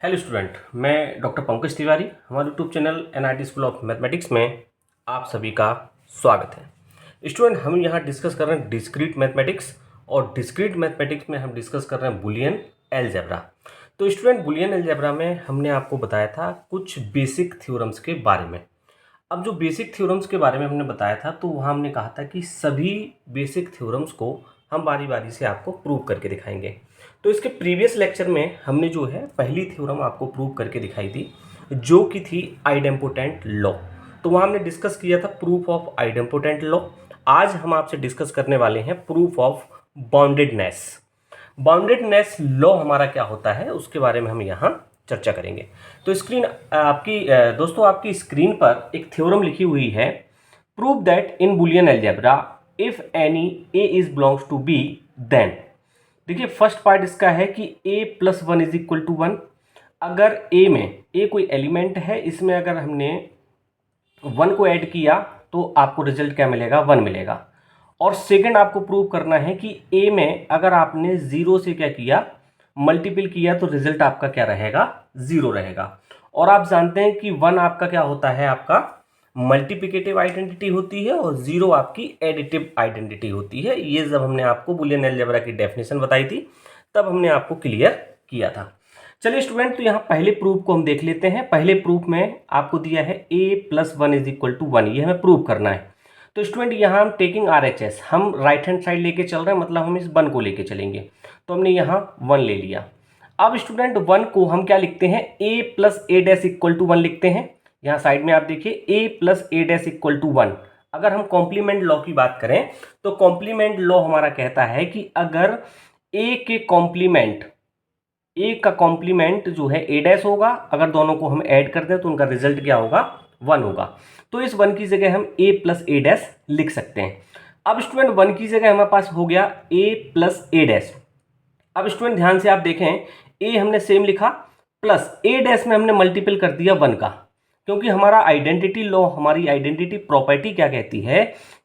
Hello student, मैं doctor Pankaj Tiwari. हमारे YouTube channel NIT school of mathematics में आप सभी का स्वागत है। स्टूडेंट, हम यहाँ डिस्कस कर रहे हैं डिस्क्रीट मैथमेटिक्स, और डिस्क्रीट मैथमेटिक्स में हम डिस्कस कर रहे हैं बुलियन अलजेब्रा। तो स्टूडेंट, बुलियन अलजेब्रा में हमने आपको बताया था कुछ बेसिक थ्योरम्स के बारे में। अब जो बेसिक थ्योरम्स के बारे में हमने बताया था, तो वहाँ हमने कहा था कि सभी बेसिक थ्योरम्स को हम बारी बारी से आपको प्रूव करके दिखाएंगे। तो इसके प्रीवियस लेक्चर में हमने जो है पहली थ्योरम आपको प्रूव करके दिखाई थी, जो कि थी आइडेम्पोटेंट लॉ। तो वहाँ हमने डिस्कस किया था प्रूफ ऑफ आइडेम्पोटेंट लॉ। आज हम आपसे डिस्कस करने वाले हैं proof of boundedness. Boundedness law हमारा क्या होता है, उसके बारे में हम यहाँ चर्चा करेंगे। तो स्क्रीन आपकी दोस्तों, आपकी स्क्रीन पर एक थ्योरम लिखी हुई है, prove that in Boolean algebra if any A is belongs to B then. देखिए, फर्स्ट पार्ट इसका है कि a plus one is equal to one. अगर a में a कोई एलिमेंट है, इसमें अगर हमने वन को ऐड किया तो आपको रिजल्ट क्या मिलेगा, वन मिलेगा। और सेकंड आपको प्रूव करना है कि a में अगर आपने जीरो से क्या किया, मल्टीपल किया, तो रिजल्ट आपका क्या रहेगा, जीरो रहेगा। और आप जानते हैं कि वन आपका क्या होता है, आपका मल्टीप्लिकेटिव आइडेंटिटी होती है, और जीरो आपकी एडिटिव आइडेंटिटी होती है। ये जब हमने आपको बुलियन अलजेब्रा की डेफिनेशन बताई थी, तब हमने आपको क्लियर किया था। चलिए स्टूडेंट, तो यहाँ पहले प्रूफ को हम देख लेते हैं। पहले प्रूफ में आपको दिया है a plus one is equal to one, ये हमें प्रूव करना है। तो स्टूडेंट, यहाँ हम टेकिंग RHS, हम राइट हैंड साइड लेके चल रहे हैं, मतलब हम इस वन को लेके चलेंगे। तो हमने यहाँ वन ले लिया। अब स्टूडेंट, वन को हम क्या लिखते हैं, a plus A dash equal to one लिखते हैं। यहाँ साइड में आप देखिए a plus A dash equal to one. अगर हम कॉम्प्लीमेंट लॉ की बात करें, तो कॉम्प्लीमेंट लॉ हमारा कहता है कि अगर a के कॉम्प्लीमेंट, ए का कॉम्प्लीमेंट जो है ए डैश होगा, अगर दोनों को हम ऐड कर दें तो उनका रिजल्ट क्या होगा, वन होगा। तो इस वन की जगह हम ए प्लस ए डैश लिख सकते हैं। अब स्टूडेंट, वन की जगह हमारे पास हो गया ए प्लस ए डैश। अब स्टूडेंट ध्यान से आप देखें, ए हमने सेम लिखा, प्लस ए डैश में हमने मल्टीपल कर दिया वन का, क्योंकि हमारा आइडेंटिटी लॉ, हमारी आइडेंटिटी प्रॉपर्टी क्या कहती है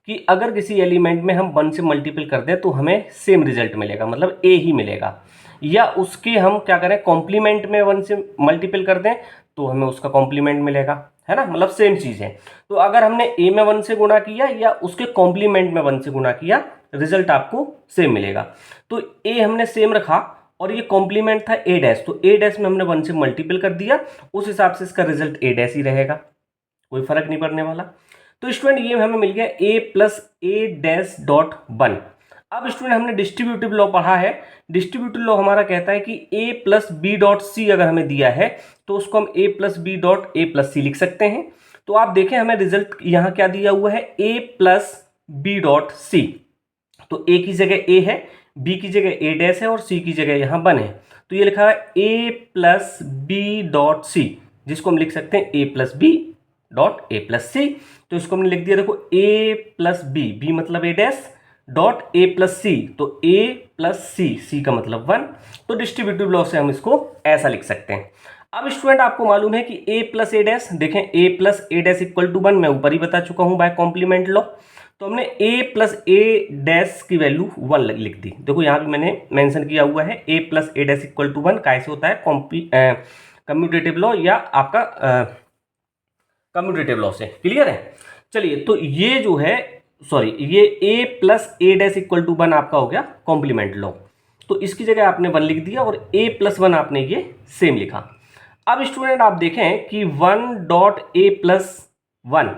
कि अगर किसी एलिमेंट में हम वन से मल्टीपल कर दें तो हमें सेम रिजल्ट मिलेगा, मतलब ए ही मिलेगा। या उसके हम क्या करें, कॉम्प्लीमेंट में वन से मल्टीपल कर दें तो हमें उसका कॉम्प्लीमेंट मिलेगा, है ना, मतलब सेम चीज़ है। तो अगर हमने ए में वन से गुणा किया या उसके कॉम्प्लीमेंट में वन से गुणा किया, रिजल्ट आपको सेम मिलेगा। तो ए हमने सेम रखा, और ये कॉम्प्लीमेंट था ए डैश, तो ए डैश में हमने वन से मल्टीपल कर दिया, उस हिसाब से इसका रिजल्ट ए डैश ही रहेगा, कोई फर्क नहीं पड़ने वाला। तो स्टूडेंट, ये हमें मिल गया A plus A dash dot one. अब स्टूडेंट, हमने डिस्ट्रीब्यूटिव लॉ पढ़ा है। डिस्ट्रीब्यूटिव लॉ हमारा कहता है कि A plus B dot C अगर हमें दिया है, तो उसको हम A plus B dot A plus C लिख सकते हैं। तो आप देखें, हमें रिजल्ट यहाँ क्या दिया हुआ है, ए प्लस बी डॉट सी। तो ए की जगह ए है, बी की जगह ए डैश है, और सी की जगह यहाँ वन है। तो ये लिखा है A plus B dot C, जिसको हम लिख सकते हैं A plus B dot A plus C. तो इसको हमने लिख दिया, देखो ए प्लस बी, बी मतलब ए dash, dot A plus C, तो ए प्लस सी, सी का मतलब वन। तो डिस्ट्रीब्यूटिव लॉ से हम इसको ऐसा लिख सकते हैं। अब स्टूडेंट, आपको मालूम है कि ए प्लस ए डैश, देखें A plus A dash equal to one, मैं ऊपर ही बता चुका हूं बाय कॉम्प्लीमेंट लॉ। तो हमने ए प्लस ए डैश की वैल्यू वन लिख दी। देखो यहाँ भी मैंने मेंशन किया हुआ है, A plus A dash equal to one कैसे होता है, कम्यूटेटिव लॉ या आपका कम्यूटेटिव लॉ से। क्लियर है? चलिए, तो ये जो है, सॉरी, ये a plus A dash equal to one आपका हो गया कॉम्प्लीमेंट लॉ। तो इसकी जगह आपने वन लिख दिया, और a प्लस वन आपने ये सेम लिखा। अब स्टूडेंट, आप देखें कि one dot A plus one,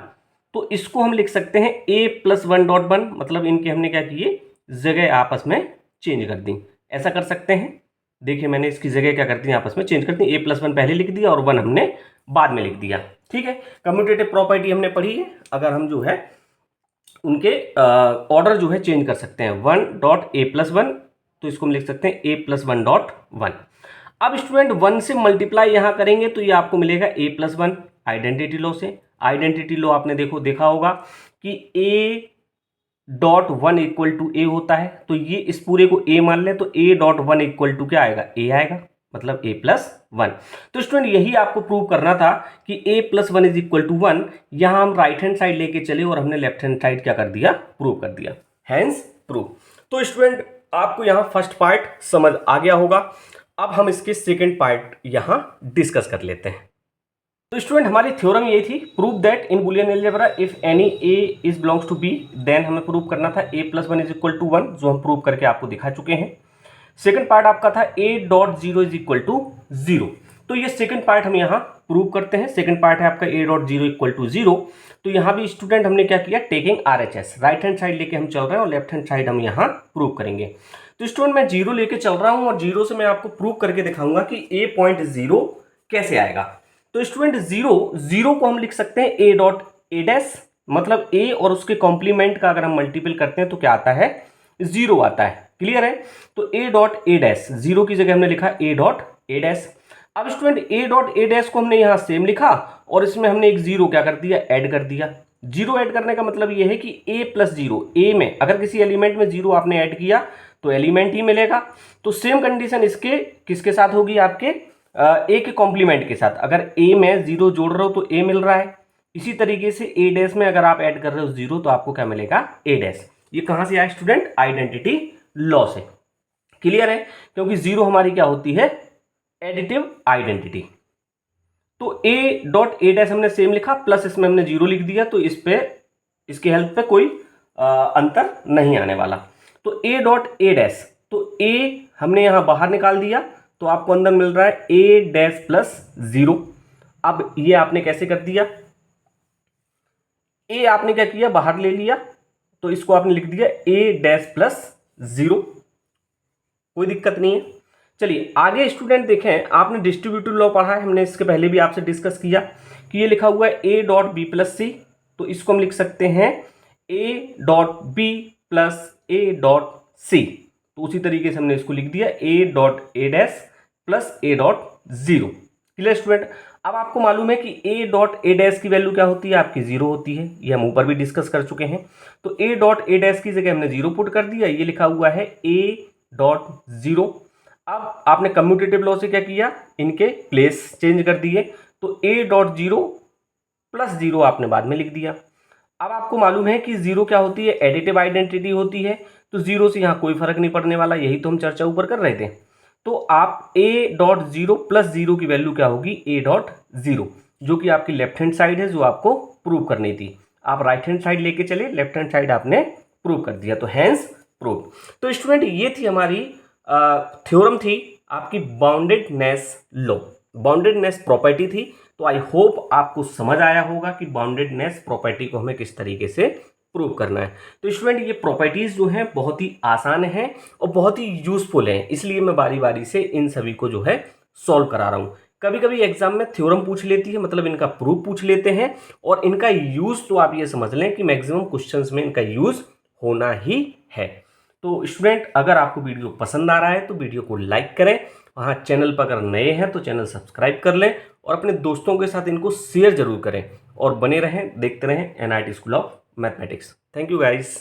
तो इसको हम लिख सकते हैं a plus one dot one, मतलब इनके हमने क्या किए, जगह आपस में चेंज कर दी। ऐसा कर सकते हैं, देखिए मैंने इसकी जगह क्या करती है, आपस में चेंज करती है, a प्लस वन पहले लिख दिया और वन हमने बाद में लिख दिया। ठीक है, कम्यूटेटिव प्रॉपर्टी हमने पढ़ी है, अगर हम जो है उनके ऑर्डर जो है चेंज कर सकते हैं। One dot A plus one, तो इसको हम लिख सकते हैं A plus one dot one. अब स्टूडेंट, वन से मल्टीप्लाई यहाँ करेंगे तो ये आपको मिलेगा A plus one, identity law से। आइडेंटिटी लॉ आपने देखा होगा कि A dot one equal to A होता है, तो ये इस पूरे को ए मान ले, तो A dot one equal to क्या आएगा, ए आएगा, मतलब a प्लस वन। तो स्टूडेंट, यही आपको प्रूव करना था कि a plus one is equal to one. यहां हम राइट हैंड साइड लेके चले और हमने लेफ्ट हैंड साइड क्या कर दिया, प्रूव कर दिया, हैंस प्रूव। तो स्टूडेंट, आपको यहां फर्स्ट पार्ट समझ आ गया होगा। अब हम इसके सेकेंड पार्ट यहाँ डिस्कस कर लेते हैं। तो स्टूडेंट हमारी थ्योरम ये थी, prove that in Boolean algebra if any A is belongs to B, then हमें प्रूव करना था a + 1 = 1, जो हम प्रूव करके आपको दिखा चुके हैं। सेकंड पार्ट आपका था a.0 = 0, तो ये सेकंड पार्ट हम यहाँ प्रूव करते हैं। सेकंड पार्ट है आपका a.0 = 0। तो यहाँ भी स्टूडेंट हमने क्या किया, taking RHS, right hand side लेके हम चल रहे हैं और लेफ्ट हैंड साइड हम यहाँ प्रूव करेंगे। तो स्टूडेंट मैं 0 लेके चल रहा हूँ और 0 से मैं आपको प्रूव करके दिखाऊंगा कि a.0 कैसे आएगा। तो स्टूडेंट 0 को हम लिख सकते हैं a.a', मतलब a और उसके कॉम्प्लीमेंट का अगर हम मल्टीपल करते हैं तो क्या आता है, 0 आता है। क्लियर है। तो a.a', 0 की जगह हमने लिखा a.a'। अब स्टूडेंट a.a' को हमने यहाँ सेम लिखा और इसमें हमने एक 0 क्या कर दिया, ऐड कर दिया। 0 ऐड करने का मतलब ये है कि a + 0, a में अगर किसी एलिमेंट में 0 आपने ऐड किया तो एलिमेंट ही मिलेगा। तो सेम कंडीशन इसके किसके साथ होगी, आपके a के कॉम्प्लीमेंट के साथ। अगर a में 0 जोड़ रहे हो तो a मिल रहा है, इसी तरीके से a' में अगर आप ऐड कर रहे हो 0 तो आपको क्या मिलेगा, a'। ये कहां से आया स्टूडेंट, आइडेंटिटी लॉ से। क्लियर है, क्योंकि 0 हमारी क्या होती है, एडिटिव आइडेंटिटी। तो a.a' हमने सेम लिखा, प्लस इसमें हमने 0 लिख दिया, तो इस पे इसके हेल्प पे कोई अंतर नहीं आने वाला। तो a.a', तो a हमने यहां बाहर निकाल दिया तो आपको अंदर मिल रहा है a' + 0। अब ये आपने कैसे कर दिया, a आपने क्या किया, बाहर ले लिया, तो इसको आपने लिख दिया a' + 0, कोई दिक्कत नहीं है। चलिए आगे स्टूडेंट देखें, आपने डिस्ट्रीब्यूटिव लॉ पढ़ा है, हमने इसके पहले भी आपसे डिस्कस किया कि ये लिखा हुआ है a.b + c, तो इसको हम लिख सकते हैं a.b + a.c। तो उसी तरीके से हमने इसको लिख दिया a.a' + a.0। Clear student. अब आपको मालूम है कि a.a' की वैल्यू क्या होती है, आपकी 0 होती है, ये हम ऊपर भी डिस्कस कर चुके हैं। तो a.a' की जगह हमने 0 पुट कर दिया, ये लिखा हुआ है a.0। अब आपने कम्यूटेटिव लॉ से क्या किया, इनके प्लेस चेंज कर दिए, तो a.0 + 0 आपने बाद में लिख दिया। अब आपको मालूम है कि 0 क्या होती है, एडिटिव आइडेंटिटी होती है, तो 0 से यहाँ कोई फर्क नहीं पड़ने वाला, यही तो हम चर्चा ऊपर कर रहे थे। तो आप a.0 + 0 की वैल्यू क्या होगी, a.0, जो कि आपकी लेफ्ट हैंड साइड है, जो आपको प्रूव करनी थी। आप राइट हैंड साइड लेके चले, लेफ्ट हैंड साइड आपने प्रूव कर दिया, तो हैंस प्रूव। तो स्टूडेंट ये थी हमारी थ्योरम थी आपकी बाउंडेडनेस लॉ, बाउंडेडनेस प्रॉपर्टी थी। तो आई होप आपको समझ आया होगा कि बाउंडेडनेस प्रॉपर्टी को हमें किस तरीके से प्रूव करना है। तो स्टूडेंट ये प्रॉपर्टीज जो हैं बहुत ही आसान हैं और बहुत ही यूजफुल हैं, इसलिए मैं बारी बारी से इन सभी को जो है सॉल्व करा रहा हूँ। कभी कभी एग्जाम में थ्योरम पूछ लेती है, मतलब इनका प्रूफ पूछ लेते हैं, और इनका यूज तो आप ये समझ लें कि मैक्सिमम क्वेश्चंस में इनका यूज होना ही है। तो स्टूडेंट अगर आपको वीडियो पसंद आ रहा है तो वीडियो को लाइक करें, वहाँ चैनल पर अगर नए हैं तो चैनल सब्सक्राइब कर लें और अपने दोस्तों के साथ इनको शेयर जरूर करें, और बने रहें, देखते रहें NIT school of mathematics. Thank you guys.